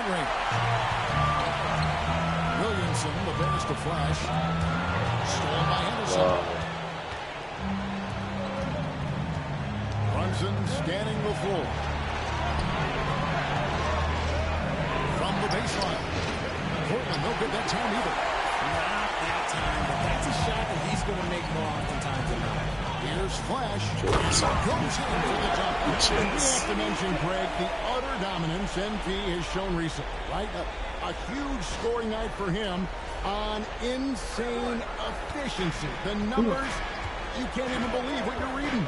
three-point range. Williamson, the pass to Flash. Stolen by Henderson. Brunson scanning the floor. From the baseline. Portland, no good that time either. Not that time, but that's a shot that he's going to make more oftentimes than not. Here's Flash. Goes in for the jump. And we have to mention, Greg, the utter dominance NP has shown recently, right? A huge scoring night for him on insane efficiency. The numbers, you can't even believe what you're reading.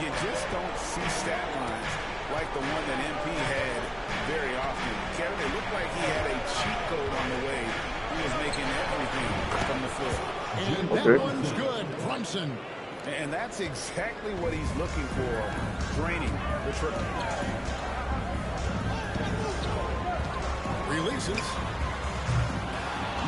You just don't see stat lines like the one that NP had very often. Kevin, it looked like he had a cheat code on the way. He was making everything from the floor. And that one's good. Brunson. And that's exactly what he's looking for, draining the triple. Releases.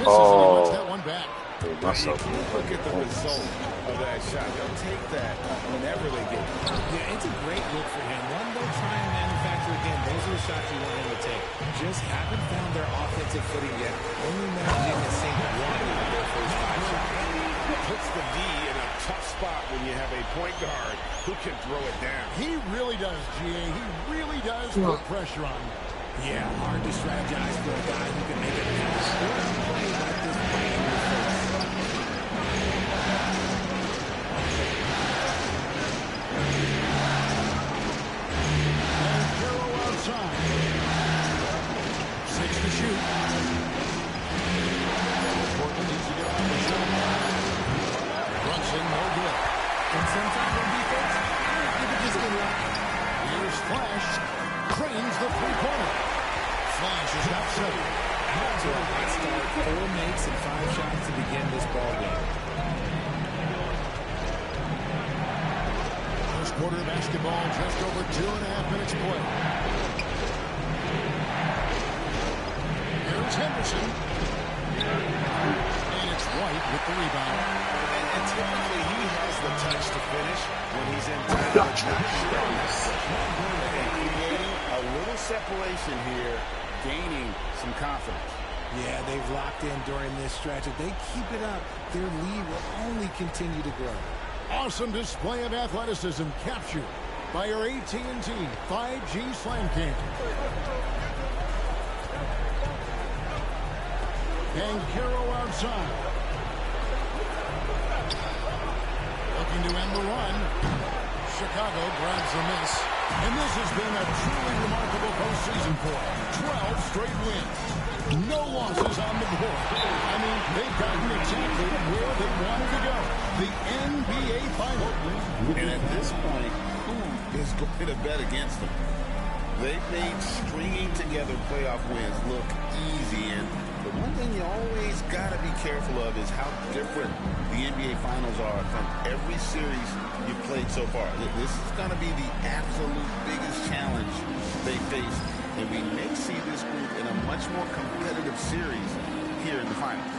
Misses, and he wants that one back. Look at the result of that shot. They'll take that whenever they get it. Yeah, it's a great look for him. One, they'll try and manufacture again. Those are the shots you want him to take. Just haven't found their offensive footing yet. Only managing to sink one of their first 5 shots. Puts the D in a tough spot when you have a point guard who can throw it down. He really does, GA. He really does put pressure on him. Yeah, hard to strategize for a guy who can make a pass or a play like this right in your face. And Carroll outside. 6 to shoot. Portland needs to get off the shot. Brunson, no good. And sometimes on defense, you can just get lucky. Here's Flash. Cranes the three-pointer. Flash is got 7. To a hot start, 4 makes and 5 shots to begin this ball game. First quarter of basketball, just over 2.5 minutes play. Here's Henderson. And it's White with the rebound. And typically he has the touch to finish when he's in time. Creating a little separation here, gaining some confidence. Yeah, they've locked in during this stretch. If they keep it up, their lead will only continue to grow. Awesome display of athleticism captured by your AT&T 5G Slam Cam. And Carroll outside. Looking to end the run. Chicago grabs the miss. And this has been a truly remarkable postseason for them. 12 straight wins. No losses on the board. I mean, they've gotten exactly where they wanted to go. The NBA Finals. And at this point, who is going to bet against them? They've made stringing together playoff wins look easy. And the one thing you always got to be careful of is how different the NBA Finals are from every series you've played so far. This is going to be the absolute biggest challenge they face. And we may see this group in a much more competitive series here in the finals.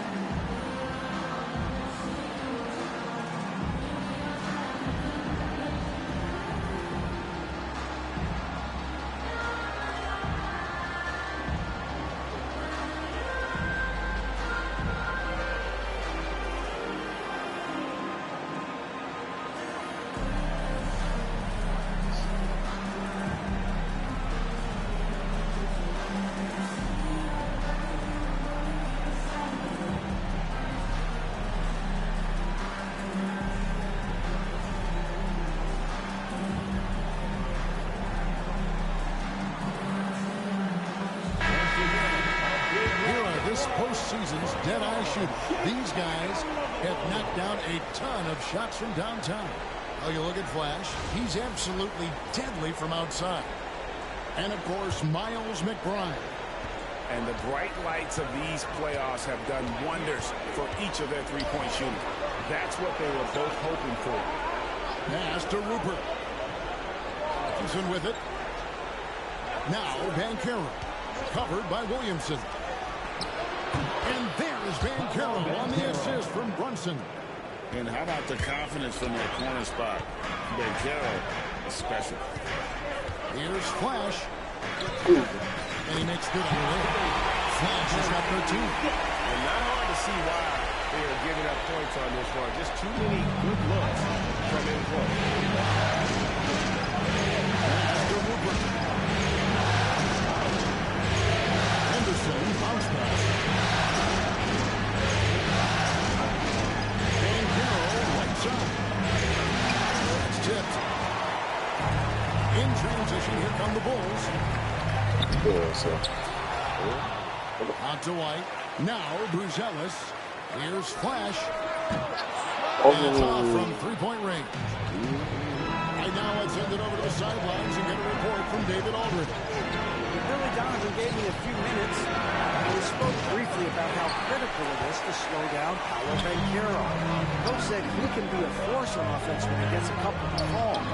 Postseason's dead-eye shooter. These guys have knocked down a ton of shots from downtown. Oh, you look at Flash. He's absolutely deadly from outside. And, of course, Miles McBride. And the bright lights of these playoffs have done wonders for each of their three-point shooters. That's what they were both hoping for. Pass to Rupert. Williamson with it. Now, Banchero. Covered by Williamson. And there's Banchero on the assist from Brunson. And how about the confidence from their corner spot? Banchero is special. Here's Flash. And he makes good on the way. Flash has got 13. And not hard to see why they are giving up points on this one. Just too many good looks from in close. Henderson, bounce pass. And Carroll, right side. It's tipped. In transition, here come the Bulls. Out to White. Now, Bruzelis. Here's Flash. That's off from three-point range. Right now, let's send it over to the sidelines and get a report from David Aldridge. Billy Donovan gave me a few minutes. He spoke briefly about how critical it is to slow down Paolo Banchero. Coach said he can be a force on offense when he gets a couple of calls.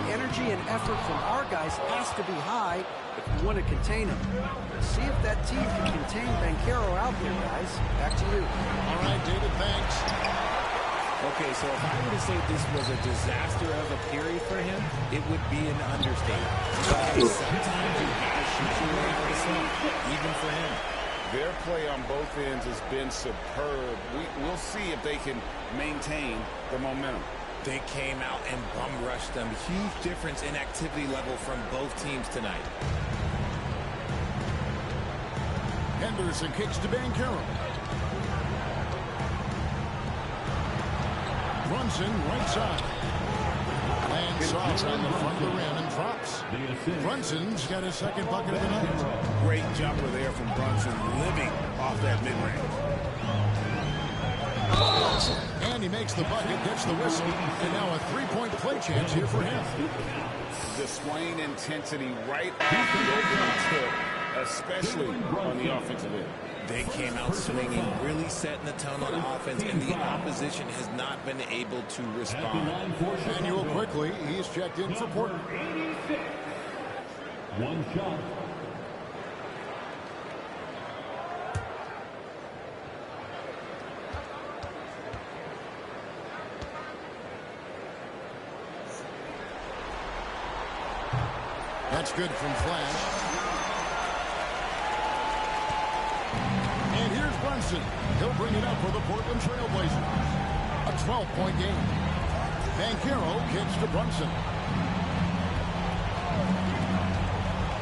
The energy and effort from our guys has to be high if we want to contain him. See if that team can contain Banchero out there, guys. Back to you. All right, David, thanks. Okay, so if I were to say this was a disaster of a period for him, it would be an understatement. But sometimes you have to shoot your way out of the sun, even for him. Their play on both ends has been superb. We'll see if they can maintain the momentum. They came out and bum rushed them. Huge difference in activity level from both teams tonight. Henderson kicks to Banchero. Brunson, right side. Lands off on the front of the rim and drops. Brunson's got his second bucket of the night. Great jumper there from Brunson, living off that mid-range. And he makes the bucket, gets the whistle, and now a three-point play chance here for him. Displaying intensity right off the opening tip, especially on the offensive end. They came out swinging, really setting the tone on offense, and the opposition has not been able to respond. Manuel quickly, he's checked in for Porter. One shot. That's good from Flash. And here's Brunson. He'll bring it up for the Portland Trail Blazers. A 12-point game. Banchero kicks to Brunson.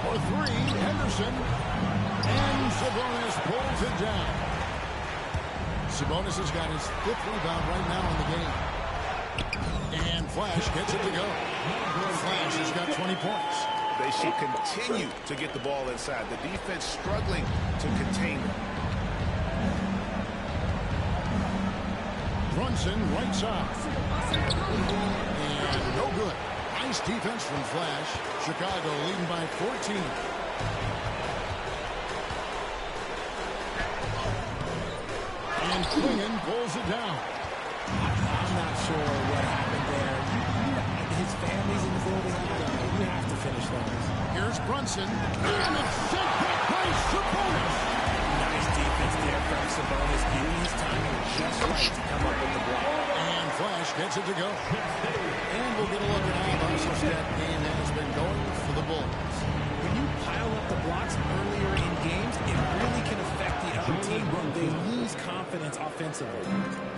For three, Henderson. And Sabonis pulls it down. Sabonis has got his fifth rebound right now in the game. And Flash gets it to go. Flash has got 20 points. They should continue to get the ball inside. The defense struggling to contain them. Brunson, right side. And no good. Nice defense from Flash. Chicago leading by 14. And Klingon pulls it down. I'm not sure what happened there. His family's in the building. You have to finish those. Here's Brunson. And it's sent back by Sabonis. Nice defense there from Sabonis. Using his timing just right to come up with the block. And Flash gets it to go. And we'll get a look at how this that game has been going for the Bulls. When you pile up the blocks earlier in games, it really can affect the other team when they lose confidence offensively.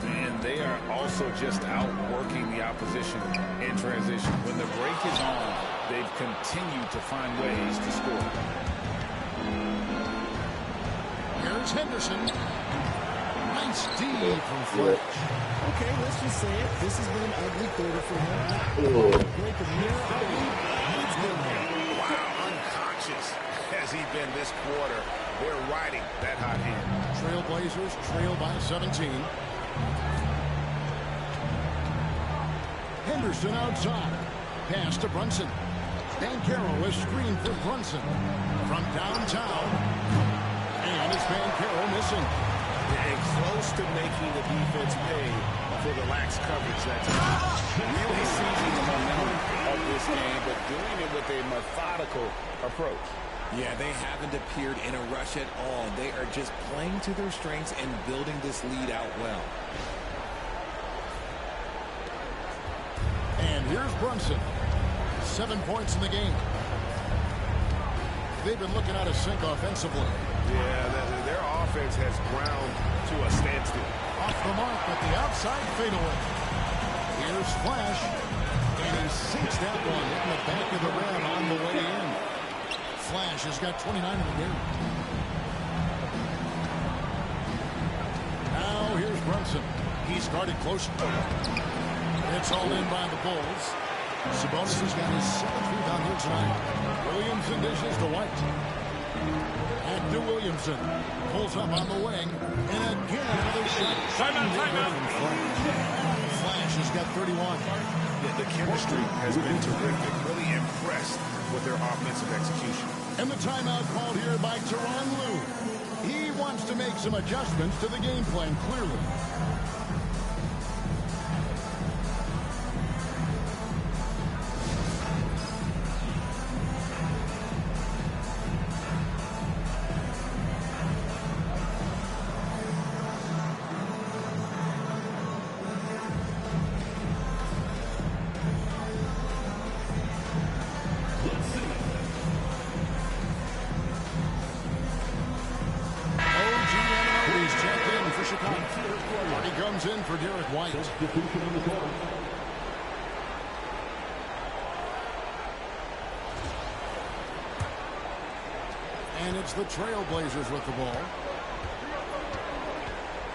And they are also just outworking the opposition in transition. When the break is on, they've continued to find ways to score. Here's Henderson. Nice D from Flash. Okay, let's just say it. This has been an ugly quarter for him. Break of near ugly. He's been there. Wow, unconscious has he been this quarter. They're riding that hot hand. Trailblazers trail by 17. Henderson outside. Pass to Brunson. Banchero is screened for Brunson. From downtown. And it's Banchero missing. And close to making the defense pay for the lax coverage that time. Really seizing the momentum of this game, but doing it with a methodical approach. Yeah, they haven't appeared in a rush at all. They are just playing to their strengths and building this lead out well. And here's Brunson. 7 points in the game. they've been looking out of sync offensively. Yeah, their offense has ground to a standstill. Off the mark at the outside fadeaway. Here's Flash. And he sinks that one in the back of the rim on the way in. Flash has got 29 in the game. Now here's Brunson. He started close. It's all in by the Bulls. Sabonis has got his 7th rebound here tonight. Williamson dishes to White. And to Williamson. Pulls up on the wing. And again, another shot. Timeout. Flash has got 31. The chemistry has been terrific. Really impressed with their offensive execution. And the timeout called here by Tyronn Lue. He wants to make some adjustments to the game plan, clearly. In for Derek White. And it's the Trailblazers with the ball.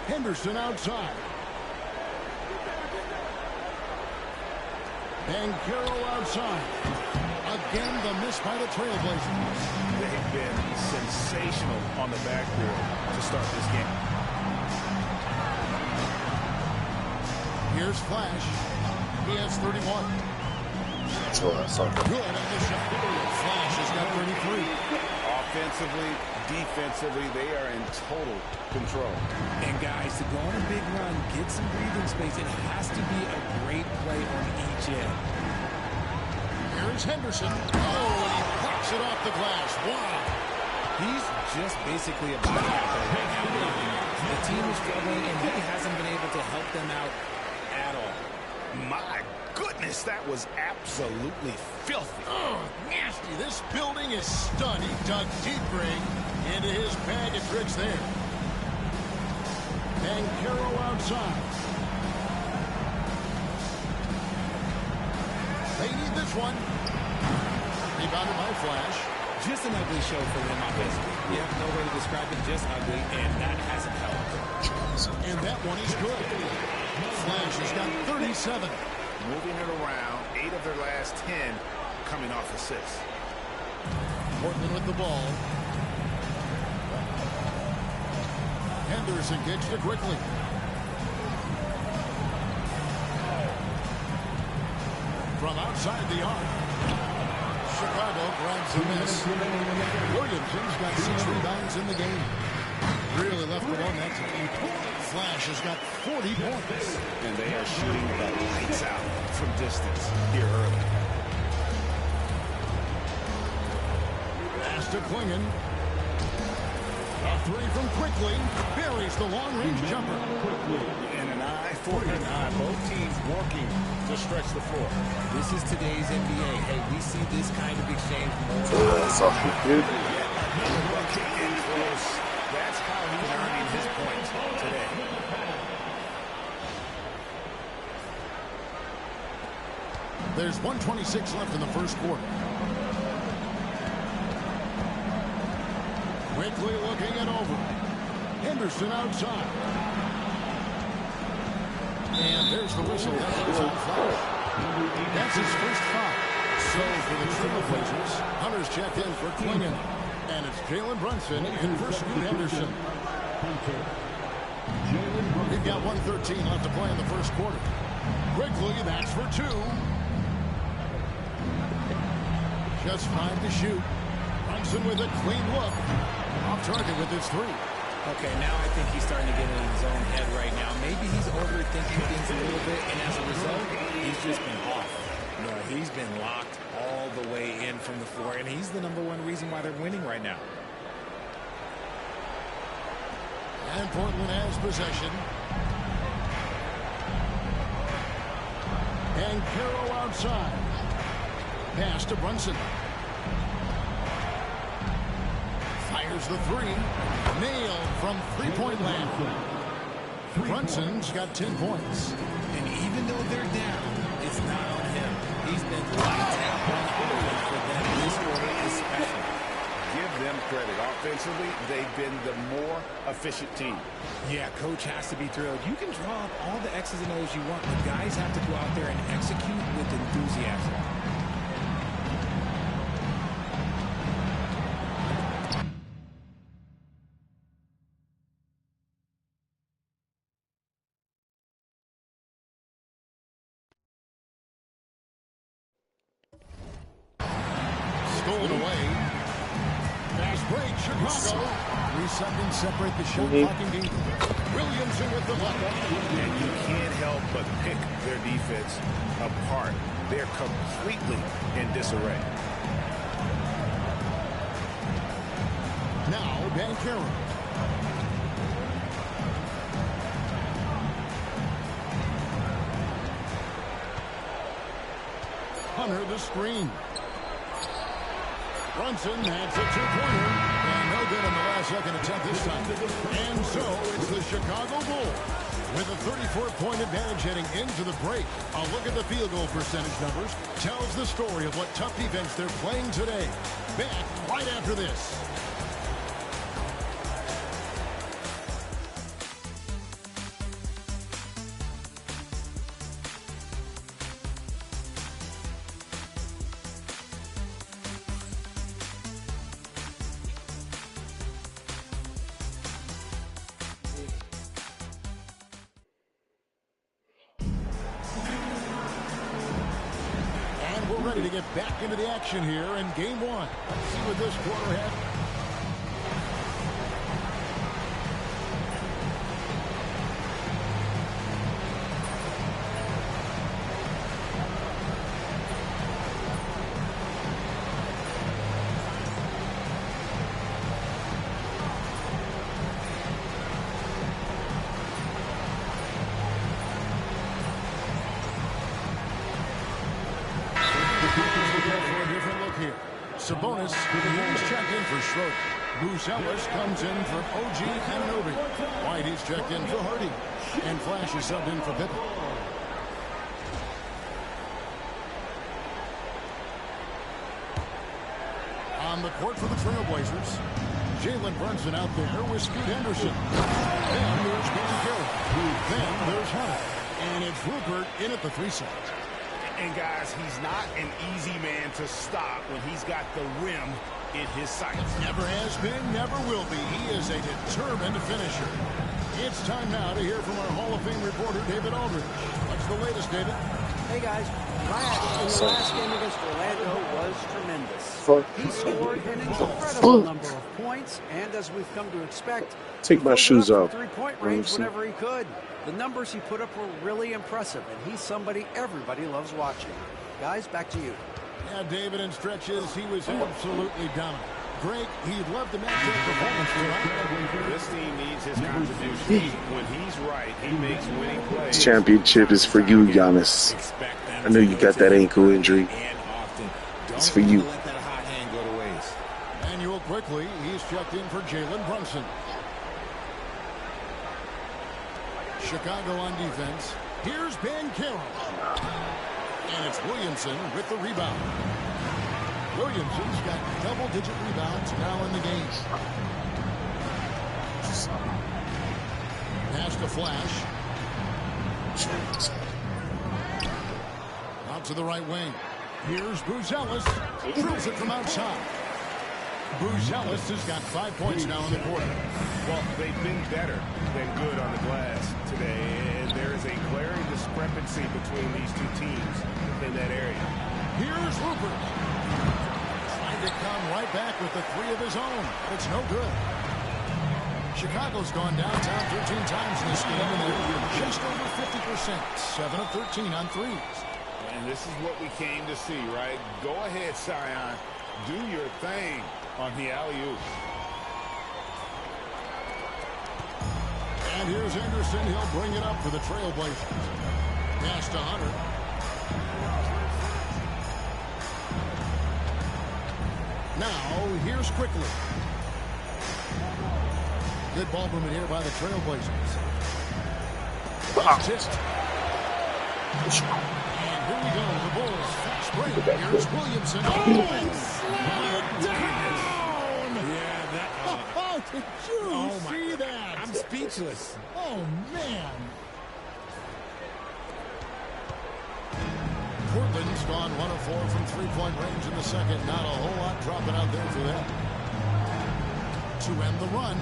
Henderson outside. Banchero outside. Again, the miss by the Trailblazers. They've been sensational on the backboard to start this game. Here's Flash. He has 31. That's what I saw. Good on the shot. Flash has got 33. Offensively, defensively, they are in total control. And guys, to go on a big run, get some breathing space, it has to be a great play on each end. Here's Henderson. Oh, and he pops it off the glass. Wow. He's just basically a body out there right now. The team is struggling, and he hasn't been able to help them out at all. My goodness, that was absolutely filthy. Oh, nasty. This building is stunned. He dug deep into his bag of tricks there. Banchero outside. They need this one. Rebounded by Flash. Just an ugly show for them offensively. You have no way to describe it, just ugly, and that hasn't helped. And that one is good. Flash has got 37. Moving it around, 8 of their last 10 coming off assists. Portland with the ball. Henderson gets to quickly. From outside the arc. Chicago grabs the miss. Williamson's got 6 rebounds in the game. Really left the one that time. Flash has got 40 points. And they are shooting the lights out from distance here early. Pass to Klingon. A 3 from Quickly. Buries the long-range jumper. And an eye for an eye. Both teams working to stretch the floor. This is today's NBA. Hey, we see this kind of exchange more. That's off the dude. That's how he's earning his points today. There's 1:26 left in the first quarter. Quickly looking it over. Henderson outside. And there's the whistle. That's on Flash. That's his first foul. So for the Trailblazers, Hunter's checked in for Klingon. And it's Jalen Brunson in for Scoot Henderson. We've got 1:13 left to play in the first quarter. Quickly, that's for 2. Just 5 to shoot. Brunson with a clean look. Off target with his 3. Okay, now I think he's starting to get in his own head right now. Maybe he's overthinking things a little bit, and as a result, he's just been off. No, he's been locked all the way in from the floor, and he's the #1 reason why they're winning right now. And Portland has possession. And Banchero outside. Pass to Brunson. Here's the three. Nailed from three-point land. Brunson's got 10 points. And even though they're down, it's not on him. He's been lights out on offense for them this quarter especially. Give them credit. Offensively, they've been the more efficient team. Yeah, coach has to be thrilled. You can draw up all the X's and O's you want, but guys have to go out there and execute with enthusiasm. Stolen away. Fast break, Chicago. 3 seconds separate the shot clock and game. Williamson with the block. And you can't help but pick their defense apart. They're completely in disarray. Now, Bankero. Hunter the screen. Brunson has a two-pointer. And no good on the last second attempt this time. And so it's the Chicago Bulls with a 34-point advantage heading into the break. A look at the field goal percentage numbers tells the story of what tough defense they're playing today. Back right after this. Ready to get back into the action here in game one. Let's see what this quarter had. For a different look here. Sabonis, he's checked in for Schroeder. Bruce comes in for OG Anunoby. White, he's checked in for Hardy. And Flash is subbed in for Pippen. On the court for the Trailblazers, Jalen Brunson out there with Scoot Henderson. Then there's Bankero. Then there's Hunter. And it's Rupert in at the 3 slot. And guys, he's not an easy man to stop when he's got the rim in his sights. Never has been, never will be. He is a determined finisher. It's time now to hear from our Hall of Fame reporter, David Aldridge. What's the latest, David? Hey, guys. The last game against Orlando was tremendous. He scored an incredible number of points, and as we've come to expect, Take my shoes off. Three-point range whenever he could. The numbers he put up were really impressive, and he's somebody everybody loves watching. Guys, back to you. Yeah, David, in stretches, he was absolutely dominant. Greg, he'd love to match that performance tonight. This team needs his contribution. When he's right, he makes winning plays. This championship is for you, Giannis. I know you got that ankle injury. It's for you. Let that hot hand go to waste. Manuel quickly, he's checked in for Jalen Brunson. Chicago on defense. Here's Bankero. And it's Williamson with the rebound. Williamson's got double-digit rebounds now in the game. Pass to Flash. Out to the right wing. Here's Bruce drills it from outside. Bruce has got 5 points now in the quarter. Well, they've been better than good on the glass today, and there is a glaring discrepancy between these two teams in that area. Here's Rupert. Trying to come right back with the 3 of his own, but it's no good. Chicago's gone downtown 13 times in this game, and they're just over 50%. 7 of 13 on threes. And this is what we came to see, right? Go ahead, Sion. Do your thing on the alley-oop. And here's Anderson. He'll bring it up for the Trailblazers. Pass to Hunter. Now, here's Quickly. Good ball movement here by the Trailblazers. Assist. And here we go. The Bulls fast break. Here's Williamson. Oh, down! Yeah, that. Oh, did you see that? I'm speechless. Oh, man. Portland's gone 1 of 4 from three-point range in the second. Not a whole lot dropping out there for them. To end the run.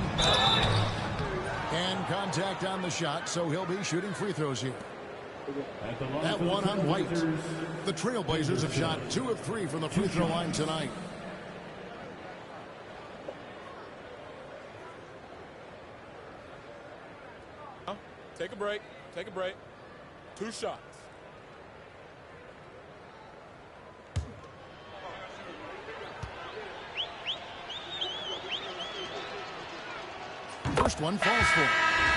And contact on the shot, so he'll be shooting free throws here. That one on White. The Trailblazers have shot 2 of 3 from the free throw line tonight. Take a break. Take a break. 2 shots. First one falls for him.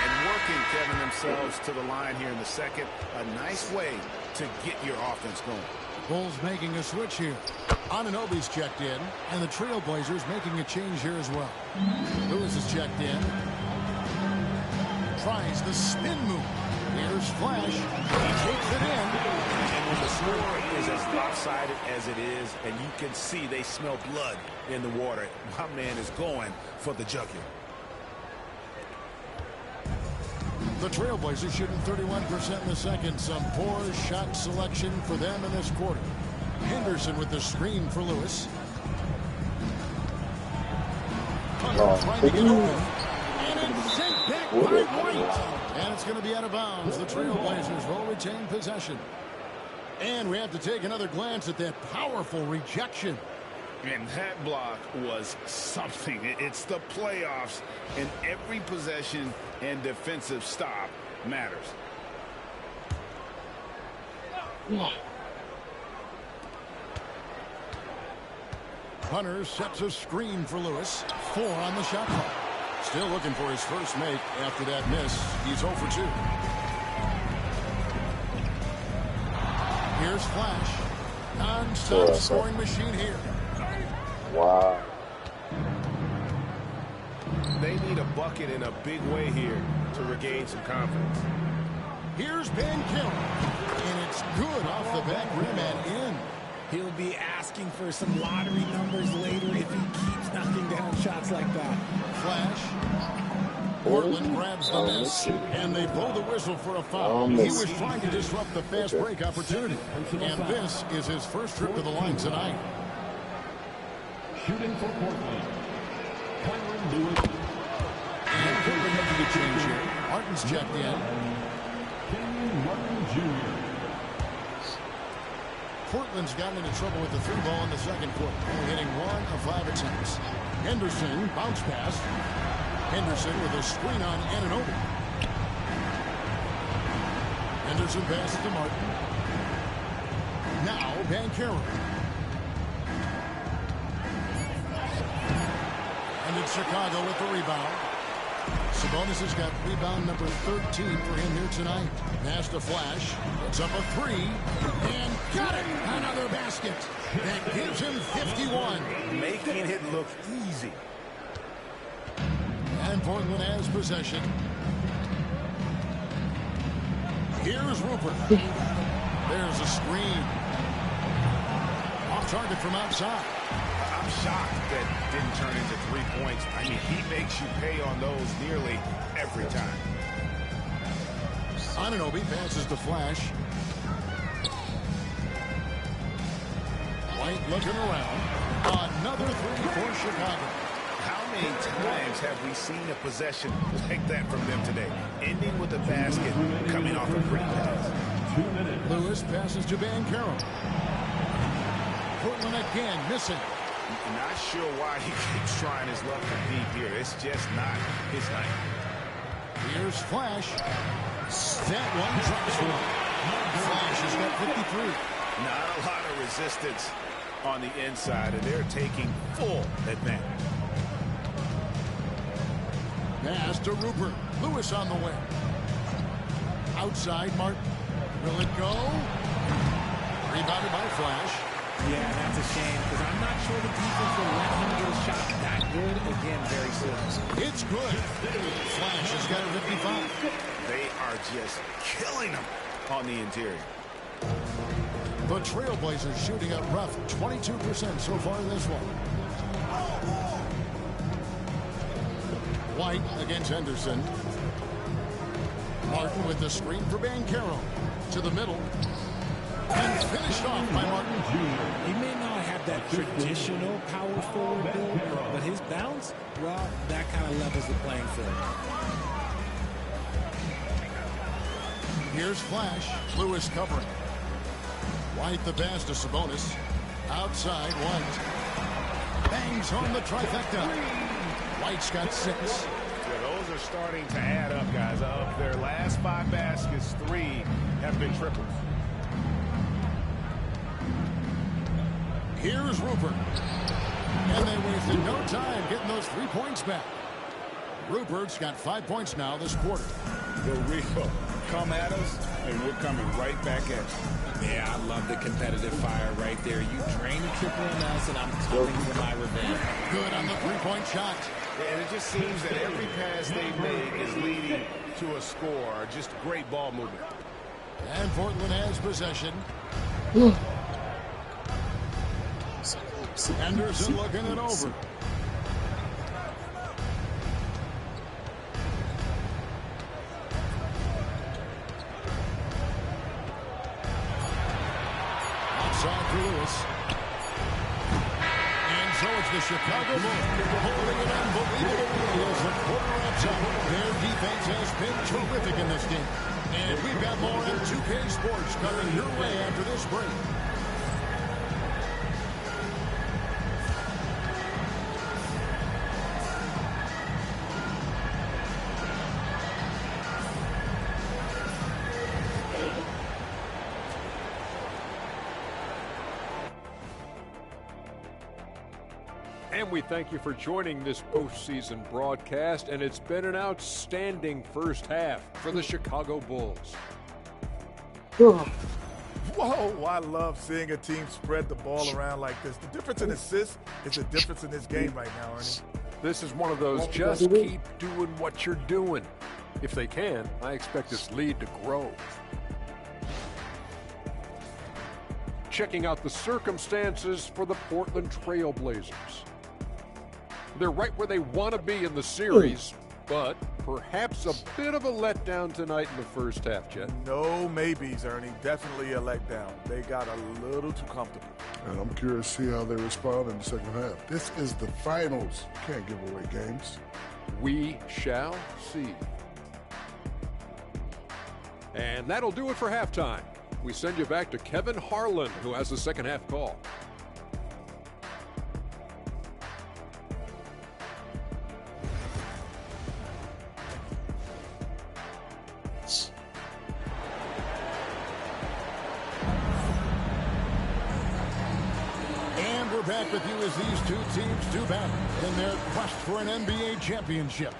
And working, Kevin, themselves to the line here in the second. A nice way to get your offense going. Bulls making a switch here. Anunoby's checked in, and the Trailblazers making a change here as well. Lewis is checked in. Tries the spin move. Here's Flash. He takes it in. And when the score is as lopsided as it is, and you can see they smell blood in the water, my man is going for the jugular. The Trailblazers shooting 31% in the second. Some poor shot selection for them in this quarter. Henderson with the screen for Lewis. Hunter trying to get open. And it's sent back by White. And it's going to be out of bounds. The Trailblazers will retain possession. And we have to take another glance at that powerful rejection. And that block was something. It's the playoffs, and every possession and defensive stop matters. Hunter sets a screen for Lewis. 4 on the shot clock. Still looking for his first make after that miss. He's 0 for 2. Here's Flash. Non-stop scoring machine here. Wow. They need a bucket in a big way here to regain some confidence. Here's Banchero. And it's good off the back rim and in. He'll be asking for some lottery numbers later if he keeps knocking down shots like that. Flash. Portland grabs the miss, and they blow the whistle for a foul. He was trying to disrupt the fast break opportunity. And this is his first trip to the line tonight. Shooting for Portland, Kyron Lewis. And Portland making a change here. Martin's checked in. Kenyon Martin Jr. Portland's gotten into trouble with the 3 ball in the second quarter, only hitting 1 of 5 attempts. Henderson, bounce pass. Henderson with a screen on Anunoby. Henderson passes to Martin. Now Banchero. And it's Chicago with the rebound. Sabonis has got rebound number 13 for him here tonight. Pass to Flash. It's up a 3. And got it! Another basket. That gives him 51. Making it look easy. And Portland has possession. Here's Rupert. There's a screen. Off target from outside. I'm shocked that didn't turn into 3 points. I mean, he makes you pay on those nearly every time. Anunoby passes to Flash. White looking around. Another 3 for Chicago. How many times have we seen a possession like that from them today? Ending with a basket, coming off a great pass. 2 minutes. Lewis passes to Banchero. Portland again missing. Not sure why he keeps trying his luck from deep here. It's just not his night. Here's Flash. That one drops for him. Flash has got 53. Not a lot of resistance on the inside, and they're taking full advantage. Pass to Rupert. Lewis on the way. Outside, Martin. Will it go? Rebounded by Flash. Yeah, that's a shame because I'm not sure the defense will let him get a shot that good again very soon. It's good. Flash has got a 55. They are just killing them on the interior. The Trailblazers shooting a rough 22% so far in this one. White against Henderson. Martin with the screen for Banchero. To the middle. And finished off by Martin. He may not have that traditional power forward build, but his bounce, well, that kind of levels the playing field. Here's Flash. Lewis covering. White the pass to Sabonis. Outside White. Bangs home the trifecta. White's got 6. Yeah, those are starting to add up, guys. Of their last 5 baskets, 3 have been triples. Here's Rupert. And they wasted no time getting those 3 points back. Rupert's got 5 points now this quarter. The real come at us, and we're coming right back at you. Yeah, I love the competitive fire right there. You drain the triple MS, and I'm coming for my revenge. Good on the 3-point shot. And it just seems that every pass they make is leading to a score. Just great ball movement. And Portland has possession. Henderson looking it over. Outside for Lewis. And so it's the Chicago Bulls holding it unbelievable as the quarter wraps up. Their defense has been terrific in this game. And we've got more M2K Sports coming your way after this break. And we thank you for joining this postseason broadcast, and it's been an outstanding first half for the Chicago Bulls. Whoa, I love seeing a team spread the ball around like this. The difference in assists is the difference in this game right now, Ernie. This is one of those just keep doing what you're doing. If they can, I expect this lead to grow. Checking out the circumstances for the Portland Trailblazers. They're right where they want to be in the series, but perhaps a bit of a letdown tonight in the first half, Jet. No maybes, Ernie. Definitely a letdown. They got a little too comfortable. And I'm curious to see how they respond in the second half. This is the finals. You can't give away games. We shall see. And that'll do it for halftime. We send you back to Kevin Harlan, who has the second half call. Back with you as these two teams do battle in their quest for an NBA championship.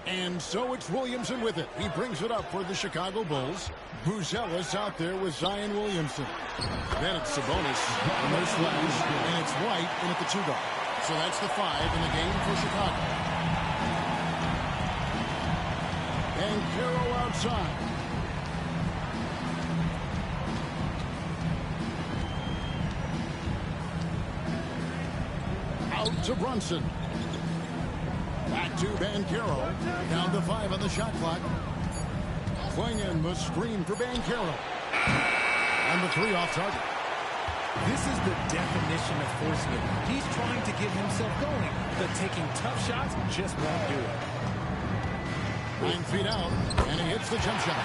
And so it's Williamson with it. He brings it up for the Chicago Bulls. Buzelis out there with Zion Williamson. Then it's Sabonis, and there's Flash, and it's White in at the 2 guard. So that's the 5 in the game for Chicago. And Carroll outside. Out to Brunson. Back to Banchero. Down to 5 on the shot clock. Clingan the screen for Banchero. And the 3 off target. This is the definition of forcing it. He's trying to get himself going, but taking tough shots just won't do it. 9 feet out, and he hits the jump shot.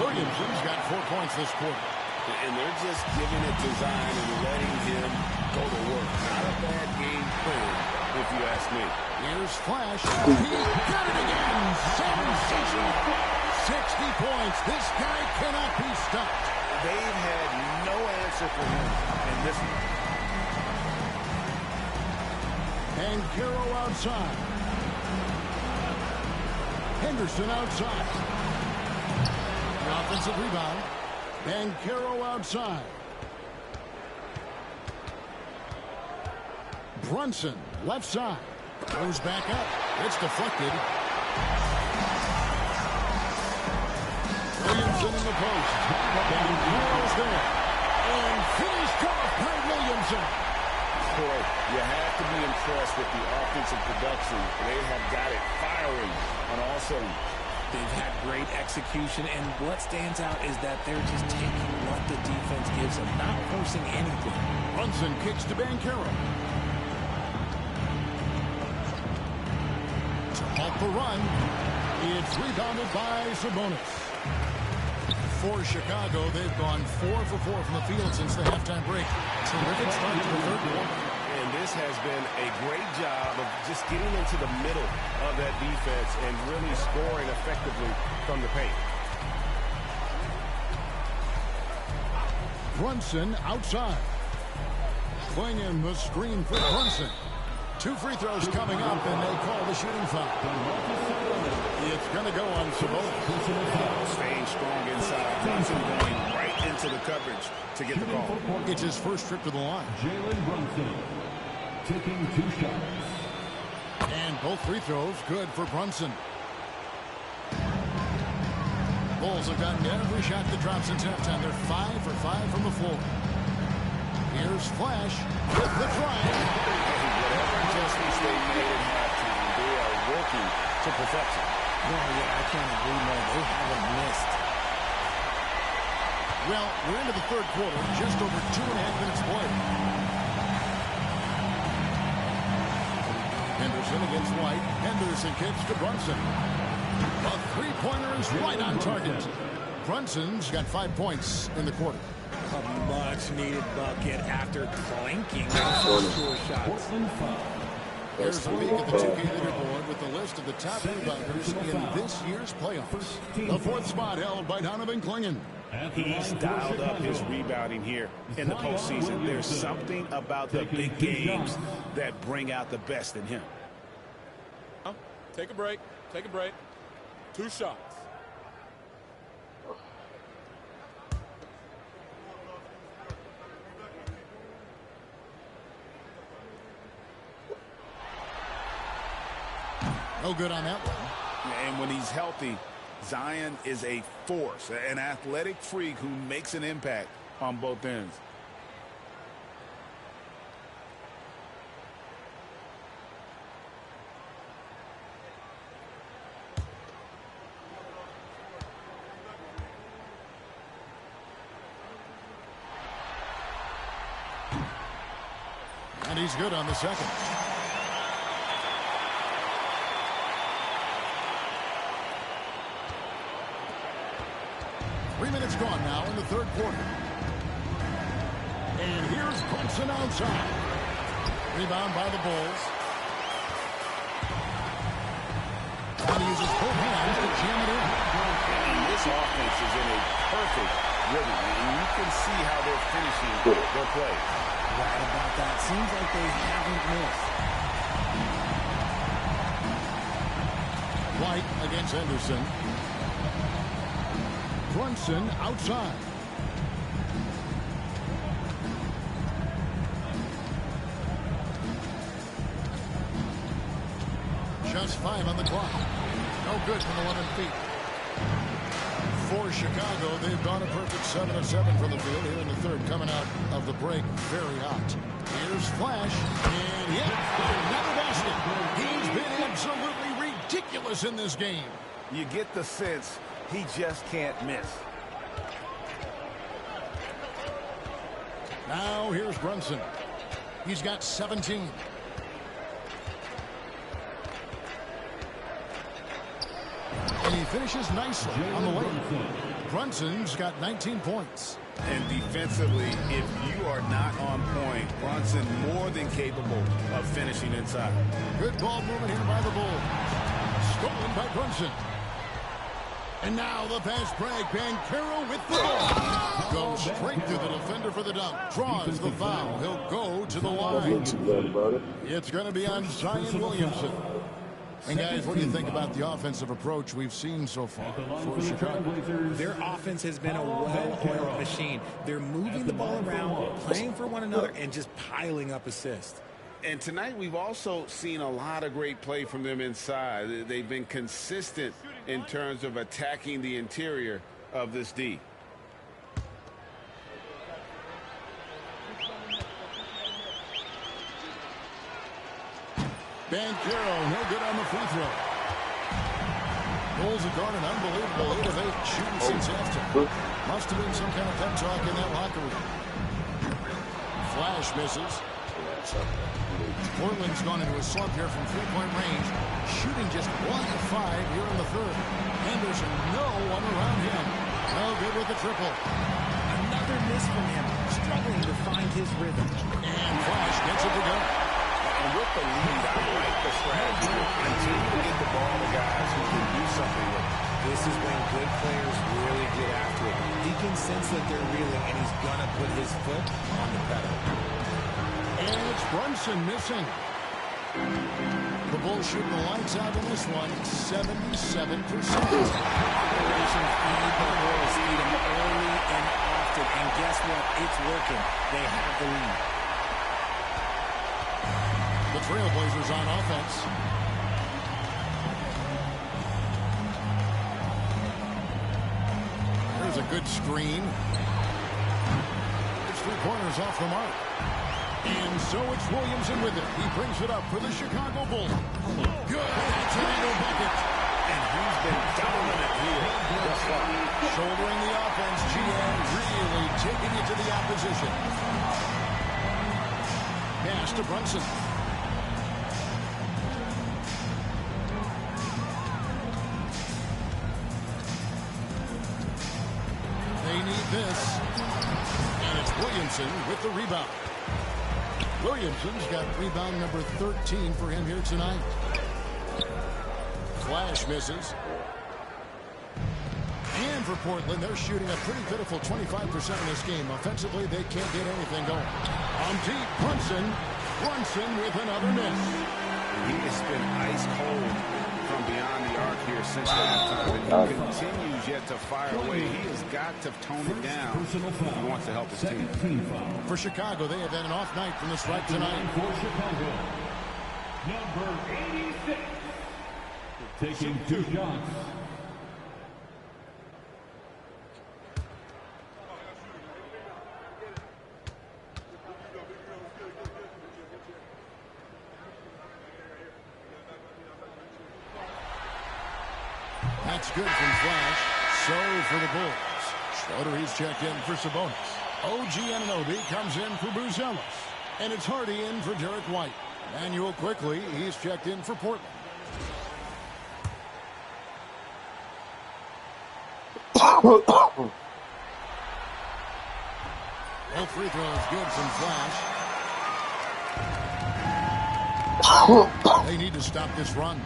Williamson's got 4 points this quarter. And they're just giving it to Zion and letting him go to work. Not a bad game plan, if you ask me. Here's Flash. He got it again. Sensational. 60 points. This guy cannot be stopped. They've had no answer for him in this one. And Carroll outside. Henderson outside. The offensive rebound. And Carroll outside. Brunson, left side. Goes back up. It's deflected. Williamson in the post. And Carroll's there. And finished off by Williamson. Boy, you have to be impressed with the offensive production. They have got it firing on all cylinders. They've had great execution, and what stands out is that they're just taking what the defense gives them, not forcing anything. Brunson kicks to Banchero. To halt the run, it's rebounded by Sabonis. For Chicago, they've gone 4 for 4 from the field since the halftime break. Terrific start to the third quarter. And this has been a great job of just getting into the middle of that defense and really scoring effectively from the paint. Brunson outside. Swinging the screen for Brunson. 2 free throws coming up, and they call the shooting foul. It's going to go on Sabonis. Staying strong inside. Brunson going right into the coverage to get the ball. It's his first trip to the line. Jalen Brunson taking 2 shots. And both free throws good for Brunson. Bulls have gotten every shot that drops since halftime. They're 5 for 5 from the floor. Here's Flash with the drive. Whatever adjustments they made at halftime, they are working to perfection. Well, yeah, I can't agree more. They haven't missed. Well, we're into the third quarter, just over 2.5 minutes played. Henderson against White. Henderson kicks to Brunson. A three-pointer is right on target. Brunson's got 5 points in the quarter. A much-needed bucket after clanking those 4 shots. There's a leak at the 2K leaderboard with the list of the top rebounders in this year's playoffs. The 4th spot held by Donovan Clingan. He's dialed up his rebounding here in the postseason. There's something about the big games that bring out the best in him. Take a break. Take a break. 2 shots. No good on that one. And when he's healthy, Zion is a force, an athletic freak who makes an impact on both ends. And he's good on the second. Minutes gone now in the third quarter. And here's Brunson outside. Rebound by the Bulls. And he uses both hands to jam it in. And this offense is in a perfect rhythm. And you can see how they're finishing their play. Right about that. Seems like they haven't missed. White against Henderson. Brunson outside. Just 5 on the clock. No good from 11 feet. For Chicago, they've gone a perfect 7 of 7 from the field here in the third, coming out of the break very hot. Here's Flash, and yet another basket. He's been absolutely ridiculous in this game. You get the sense he just can't miss. Now here's Brunson. He's got 17. And he finishes nicely on the layup. Brunson's got 19 points. And defensively, if you are not on point, Brunson more than capable of finishing inside. Good ball movement here by the Bulls. Stolen by Brunson. And now the fast break. Banchero with the ball. Goes straight to the defender for the dunk. Draws the foul. He'll go to the line. It's going to be on Zion Williamson. And guys, what do you think about the offensive approach we've seen so far for Chicago? Their offense has been a well-oiled machine. They're moving the ball around, playing for one another, and just piling up assists. And tonight we've also seen a lot of great play from them inside. They've been consistent in terms of attacking the interior of this D. Banchero, no good on the free throw. Bulls have gone an unbelievable 8 of 8 shooting since after. Must have been some kind of pep talk in that locker room. Flash misses. Portland's gone into a slump here from three-point range, shooting just 1 of 5 here in the third. Henderson, no one around him. No good with the triple. Another miss from him, struggling to find his rhythm. And Flash gets it to go. And with the lead, I like the strategy to continue to get the ball to guys who can do something with it. This is when good players really get after it. He can sense that they're reeling, and he's going to put his foot on the pedal. And it's Brunson missing. The Bulls shooting the lights out in this one, 77%. Operation feed the Bulls, feed them early and often. And guess what? It's working. They have the lead. The Trailblazers on offense. There's a good screen. It's 3 corners off the mark. And so it's Williamson with it. He brings it up for the Chicago Bulls. Good. That's a little bucket. And he's been dominant here thus far. Shouldering the offense. GM really taking it to the opposition. Pass to Brunson. They need this. And it's Williamson with the rebound. Williamson's got rebound number 13 for him here tonight. Flash misses. And for Portland, they're shooting a pretty pitiful 25% in this game. Offensively, they can't get anything going. On deep, Brunson. Brunson with another miss. He has been ice cold from beyond the arc here since halftime, and he continues yet to fire away. He has got to tone it down if he wants to help his team. For Chicago, they have had an off night from the stripe tonight. For Chicago, number 86, taking 2 shots. That's good from Flash. So for the Bulls. Schroeder, he's checked in for Sabonis. OG Anunoby comes in for Buzelis. And it's Hardy in for Derek White. Manuel quickly, he's checked in for Portland. Both free throws good from Flash. They need to stop this run.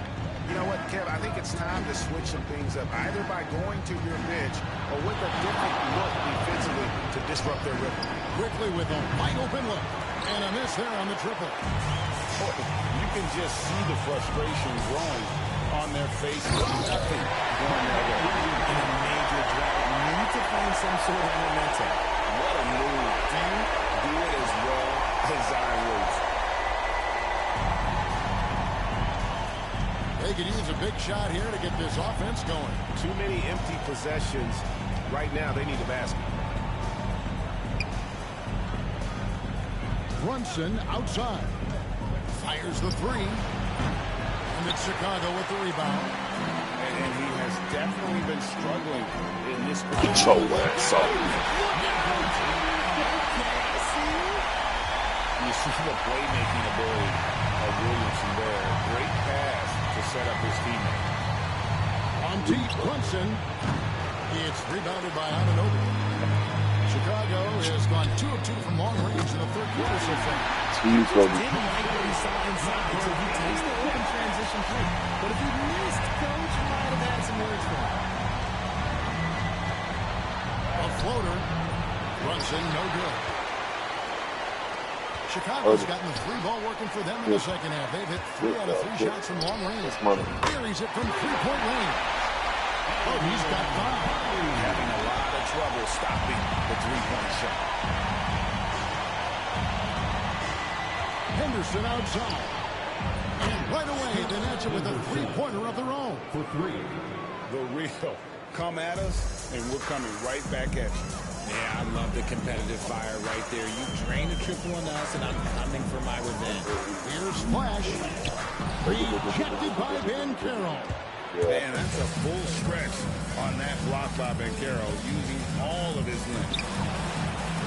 You know what, Kev? I think it's time to switch some things up, either by going to your bench or with a different look defensively to disrupt their rhythm. Quickly with a wide open look. And a miss there on the triple. You can just see the frustration growing on their faces. Nothing going their way. In a major drought, need to find some sort of momentum. What a move. Do it as well as Zion Williams. They could use a big shot here to get this offense going. Too many empty possessions. Right now, they need a basket. Brunson outside. Fires the 3. And it's Chicago with the rebound. And he has definitely been struggling in this position. Control that, so. You see the playmaking ability of Williamson there. Great pass to set up his teammate. On deep, Brunson. It's rebounded by Anunoby. Chicago has gone 2 of 2 from long range in the third quarter so far. Didn't like what he saw inside, so he takes the open transition play. But if he missed, Coach might have had some words for him. A floater. Brunson, no good. Chicago's gotten the 3 ball working for them in the second half. They've hit 3 out of 3 shots from long range. Carries it from 3-point range. Oh, he's got 5. Having a lot of trouble stopping the 3-point shot. Henderson outside. And right away, they match it with a three-pointer of their own. For three. The real. Come at us, and we're coming right back at you. Yeah, I love the competitive fire right there. You drain a triple on us, and I'm coming for my revenge. Here's Flash. Rejected by Ben Carroll. Man, that's a full stretch on that block by Ben Carroll, using all of his length.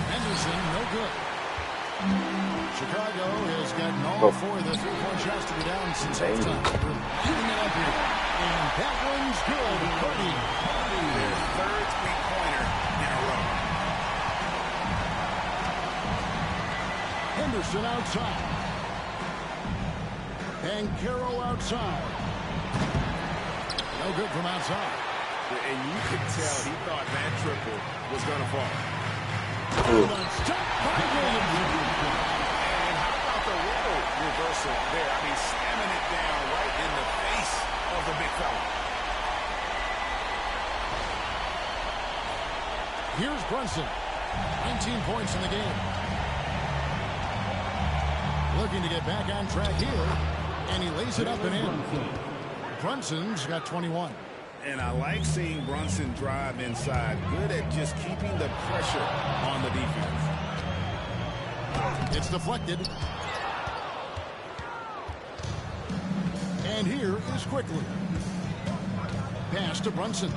Henderson, no good. Chicago has gotten all four of the three-point shots to be down since halftime. Shooting it up here. And that one's good. Cody. Their third three-pointer in a row. Henderson outside. And Carroll outside. No good from outside. And you could tell he thought that triple was going to fall. Stop by Williams. And how about the role reversal there? I mean, slamming it down right in the face of the big fella. Here's Brunson. 19 points in the game. Looking to get back on track here. And he lays it up and in. Brunson's got 21. And I like seeing Brunson drive inside. Good at just keeping the pressure on the defense. It's deflected. And here is Quickly. Pass to Brunson.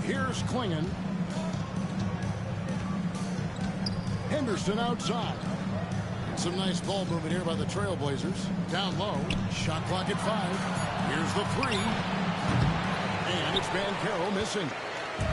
Here's Klingon. Henderson outside. Some nice ball movement here by the Trailblazers. Down low. Shot clock at 5. Here's the three. And it's Van Carroll missing.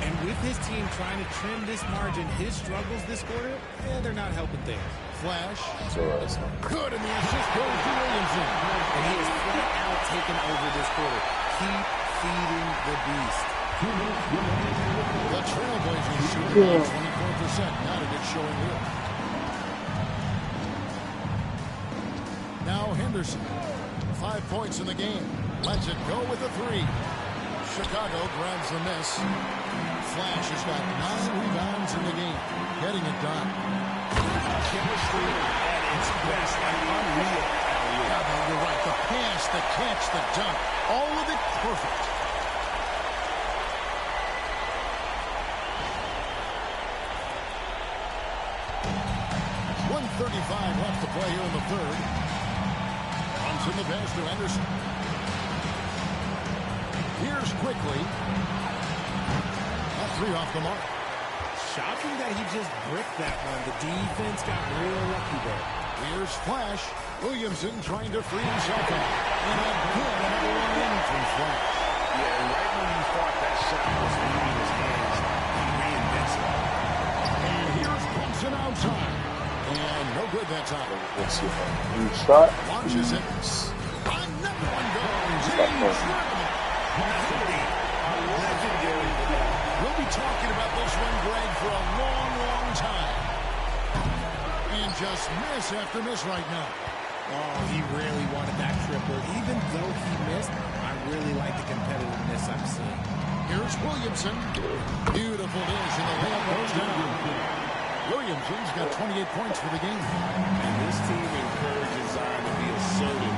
And with his team trying to trim this margin, his struggles this quarter, they're not helping things. Flash. Good, and the assist goes to Williamson. And he is flat out taking over this quarter. Keep feeding the beast. The Trailblazers shooting at 24%. Not a good showing here. Now Henderson. 5 points in the game. Lets it go with a three. Chicago grabs the miss. Flash has got 9 rebounds in the game. Getting it done. Chemistry at its best. Unreal. Yeah, but you're right. The pass, the catch, the dunk. All of it perfect. .135 left to play here in the third. Runs in the pass to Henderson. Here's Quickly. A three off the mark. Shocking that he just bricked that one. The defense got real lucky there. Here's Flash. Williamson trying to free himself up. And again, another one in from Flash. Yeah, and right when you thought that shot was leaving his hands, he reinvents it. And here's Brunson outside. And no good that time. Let's see if I can shot. Launches it. Another one goes. We'll be talking about this one, Greg, for a long, long time. And just miss after miss right now. Oh, he really wanted that triple. Even though he missed, I really like the competitiveness I'm seeing. Here's Williamson. Beautiful dish, and the layup goes down. Williamson's got 28 points for the game. And this team encourages Zion to be assertive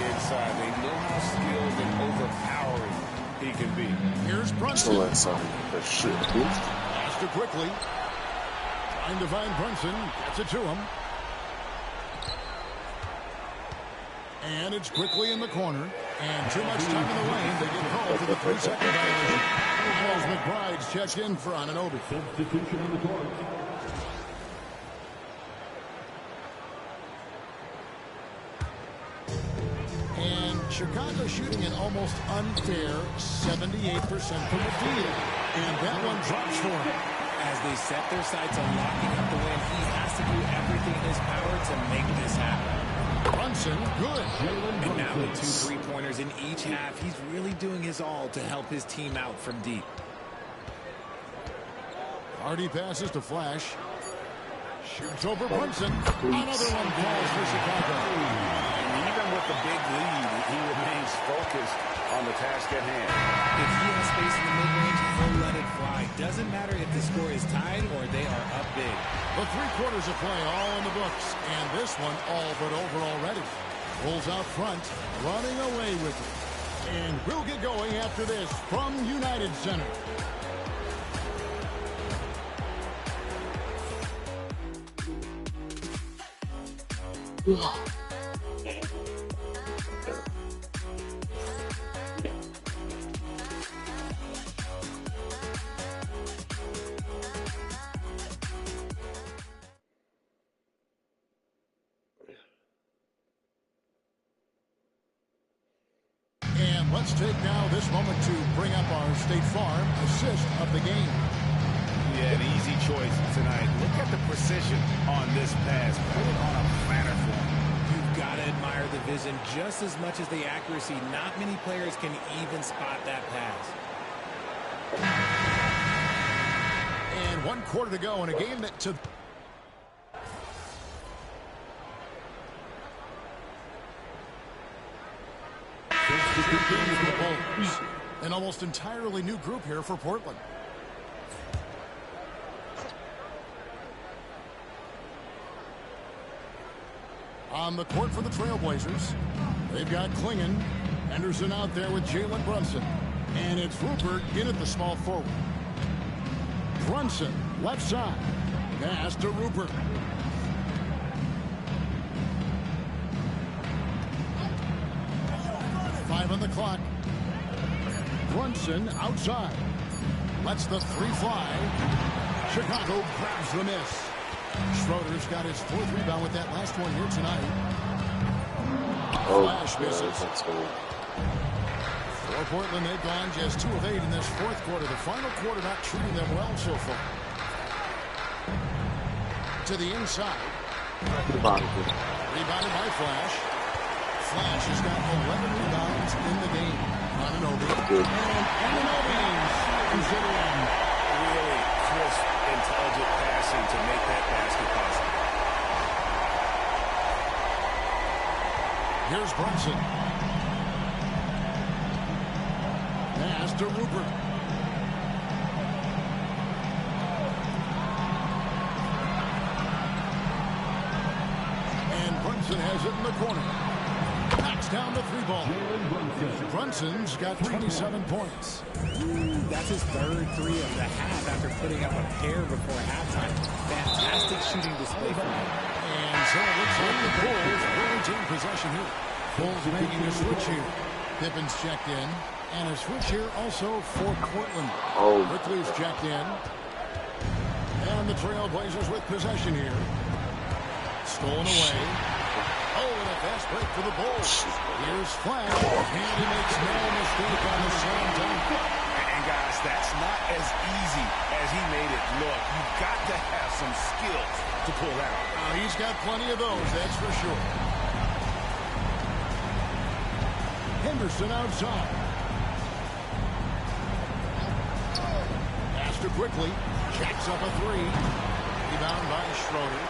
inside. They know how skilled and overpowering he can be. Here's Brunson. That shit. Pass to Quickly. Trying to find Brunson. Gets it to him. And it's Quickly in the corner. And too much time in the lane. They get called for the 3-second violation. As McBride's checked in for Anunoby. Substitution on the court. And Chicago shooting an almost unfair 78% from the field. And that one drops for him. As they set their sights on locking up the win, he has to do everything in his power to make this happen. Brunson, good. And now with 2 3-pointers in each half, he's really doing his all to help his team out from deep. Hardy passes to Flash. Shoots over Brunson. Another one falls for Chicago. And even with the big lead, he remains focused on the task at hand. If he has space in the mid-range, he'll let it fly. Doesn't matter if the score is is tied or they are up big. The 3 quarters of play all in the books, and this one all but over already. Bulls out front, running away with it. And we'll get going after this from United Center. And let's take now this moment to bring up our State Farm assist of the game. Yeah, an easy choice tonight. Look at the precision on this pass. Put it on a platter for him. You've got to admire the vision just as much as the accuracy. Not many players can even spot that pass. And 1 quarter to go in a game that to an almost entirely new group here for Portland. On the court for the Trailblazers, they've got Klingon, Henderson out there with Jalen Brunson, and it's Rupert in at the small forward. Brunson, left side, pass to Rupert. Five on the clock. Brunson outside. Lets the 3 fly. Chicago grabs the miss. Schroeder's got his 4th rebound with that last one here tonight. Flash misses. For Portland, they've gone just 2 of 8 in this 4th quarter. The final quarter not treating them well so far. To the inside. Rebounded by Flash. Flash has got 11 rebounds in the game. Anunoby. And Anunoby is it in. Really crisp, intelligent passing to make that basket possible. Here's Brunson. Pass to Rupert. And Brunson has it in the corner. Knocks down the 3 ball. Brunson's got 27 points. That's his 3rd 3 of the half after putting up a pair before halftime. Fantastic shooting display from him. And so it looks like the Bulls will retain possession here. Bulls making a switch here. Pippen's checked in. And a switch here also for Portland. Quickly is checked in. And the Trailblazers with possession here. Stolen away. Oh, and a fast break for the Bulls. Here's Flash. And he makes no mistake on the slam dunk. And guys, that's not as easy as he made it look. You've got to have some skills to pull out. He's got plenty of those, that's for sure. Henderson outside. Pass to quickly. Jacks up a 3. Rebound by Schroeder.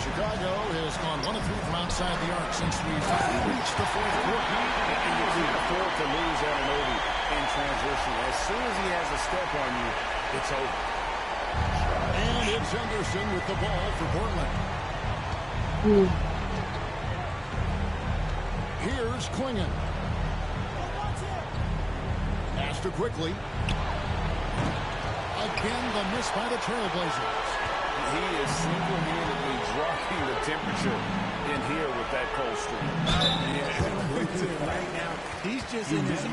Chicago has gone 1 of 3 from outside the arc since we've reached the 4th quarter. And you can afford to lose Anunoby in transition. As soon as he has a step on you, it's over. And it's Henderson with the ball for Portland. Here's Klingon. Pass to quickly. Again, the miss by the Trailblazers. He is single-handedly dropping the temperature in here with that cold streak. Yeah, right now, he's just in his own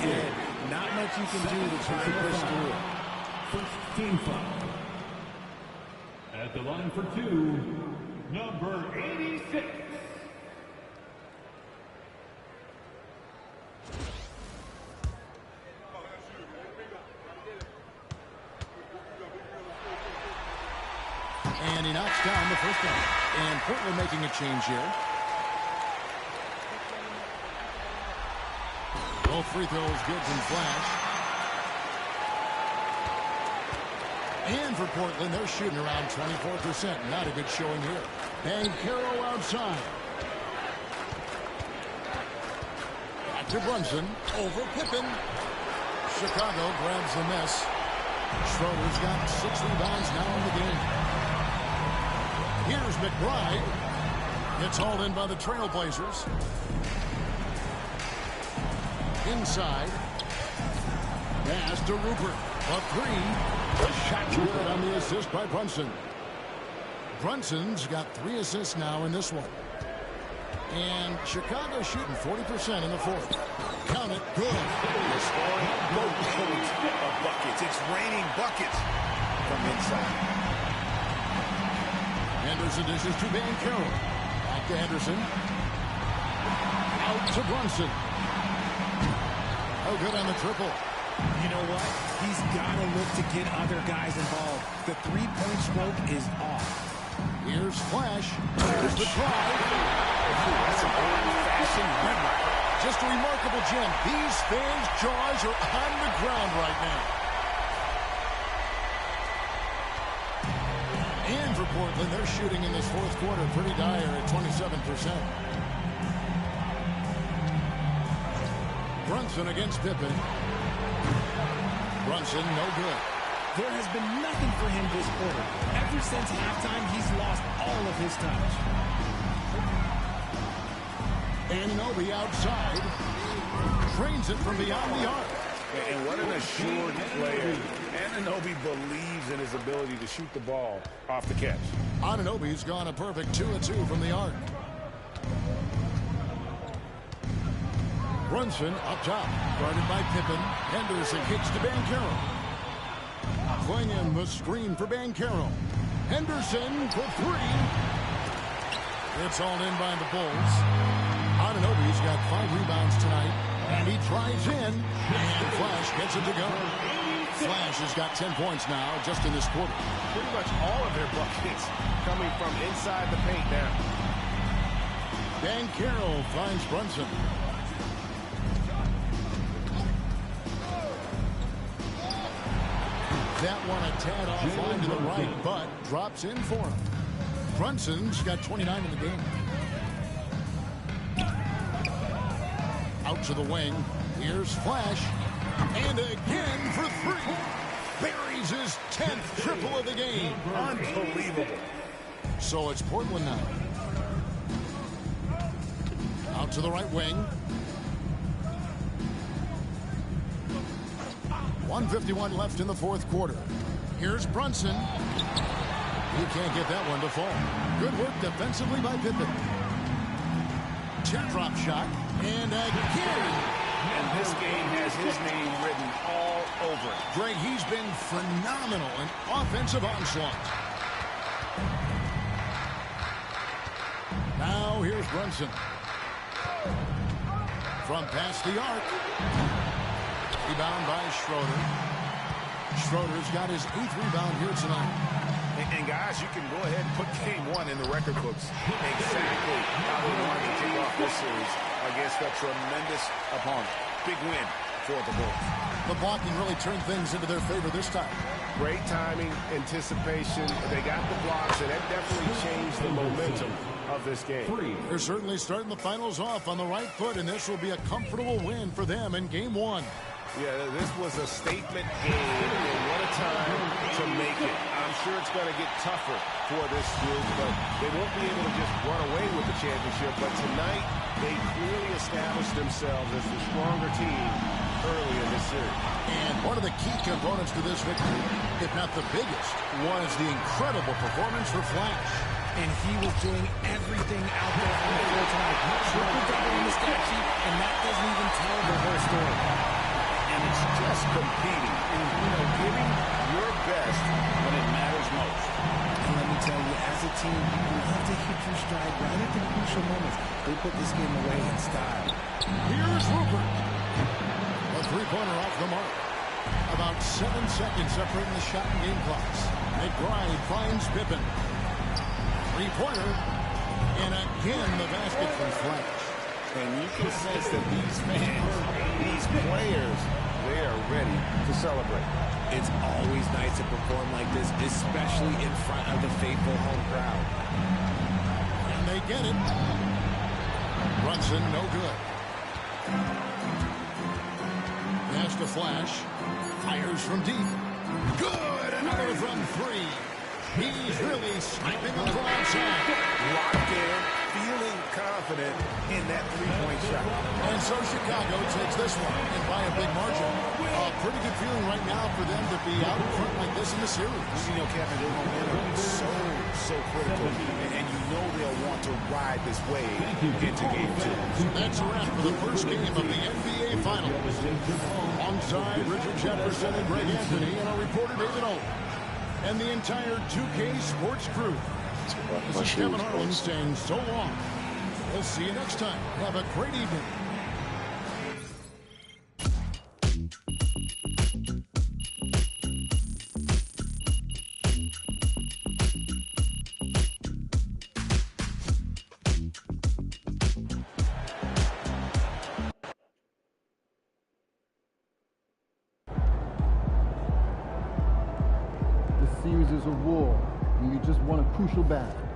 head. Not much you can do to try and push through it. First team foul. At the line for 2, number 86. And he knocks down the first one. And Portland making a change here. Both free throws good from Flash. And for Portland, they're shooting around 24%. Not a good showing here. And Carroll outside. Back to Brunson. Over Pippen. Chicago grabs the miss. Schroeder's got 6 rebounds now in the game. Here's McBride. It's hauled in by the Trailblazers. Inside. Pass to Rupert. A 3. The shot's good on the assist by Brunson. Brunson's got 3 assists now in this one. And Chicago shooting 40% in the fourth. Count it. Good. They're scoring boatloads of buckets. It's raining buckets from inside. Henderson dishes to Banchero. Back to Henderson. Out to Brunson. Oh, good on the triple. You know what? He's got to look to get other guys involved. The three-point stroke is off. Here's Flash. Here's the try. That's an old-fashioned rim. Just a remarkable gem. These fans' jaws are on the ground right now. And for Portland, they're shooting in this fourth quarter pretty dire at 27%. Brunson against Pippen. Brunson, no good. There has been nothing for him this quarter. Ever since halftime, he's lost all of his touch. Anunoby outside. Drains it from beyond the arc. And what an assured player. Anunoby believes in his ability to shoot the ball off the catch. Anunoby's gone a perfect 2 of 2 from the arc. Brunson up top, guarded by Pippen. Henderson kicks to Banchero. Playing in the screen for Banchero. Henderson for 3. It's all in by the Bulls. Anunoby's got 5 rebounds tonight, and he drives in, and Flash gets it to go. Flash has got 10 points now just in this quarter. Pretty much all of their buckets coming from inside the paint now. Banchero finds Brunson. That one a tad offline to the right, but drops in for him. Brunson's got 29 in the game. Out to the wing. Here's Flash. And again for 3. Buries his 10th triple of the game. Unbelievable. So it's Portland now. Out to the right wing. 1:51 left in the fourth quarter. Here's Brunson. He can't get that one to fall. Good work defensively by Pippen. Teardrop shot. And again. And this game has his name written all over it. Greg, he's been phenomenal in offensive onslaught. Now here's Brunson. From past the arc. Rebound by Schroeder. Schroeder's got his 8th rebound here tonight. And guys, you can go ahead and put game 1 in the record books. Exactly how we wanted to kick off this series against a tremendous opponent. Big win for the Bulls. The blocking really turned things into their favor this time. Great timing, anticipation. They got the blocks, and that definitely changed the momentum of this game. They're certainly starting the finals off on the right foot, and this will be a comfortable win for them in game 1. Yeah, this was a statement game, and what a time to make it. I'm sure it's going to get tougher for this group, but they won't be able to just run away with the championship. But tonight, they clearly established themselves as the stronger team early in this series. And one of the key components to this victory, if not the biggest, was the incredible performance for Flash. And he was doing everything out there on the floor tonight. Triple-double in the stat sheet, and that doesn't even tell the whole story. And it's just competing and, giving your best when it matters most. And let me tell you, as a team, you have to hit your stride right at the crucial moments. They put this game away in style. Here's Rupert. A 3-pointer off the mark. About 7 seconds separating the shot and game clocks. McBride finds Pippen. 3-pointer. And again, the basket from Flash. And you can sense that these fans, these players, they are ready to celebrate. It's always nice to perform like this, especially in front of the faithful home crowd. And they get it. Brunson, no good. Pass to Flash. Fires from deep. Good. Another from three. He's really sniping them from outside. Locked in, feeling confident in that three-point shot. And so Chicago takes this one, and by a big margin. A pretty good feeling right now for them to be out in front like this in the series. You know, Kevin, their momentum is so critical, and you know they'll want to ride this wave into game 2. That's a wrap for the first game of the NBA Finals. Alongside Richard Jefferson and Greg Anthony and our reporter David Owen. And the entire 2K Sports crew. This is Kevin Harlan saying so long. We'll see you next time. Have a great evening. This series is a war, and you just won a crucial battle.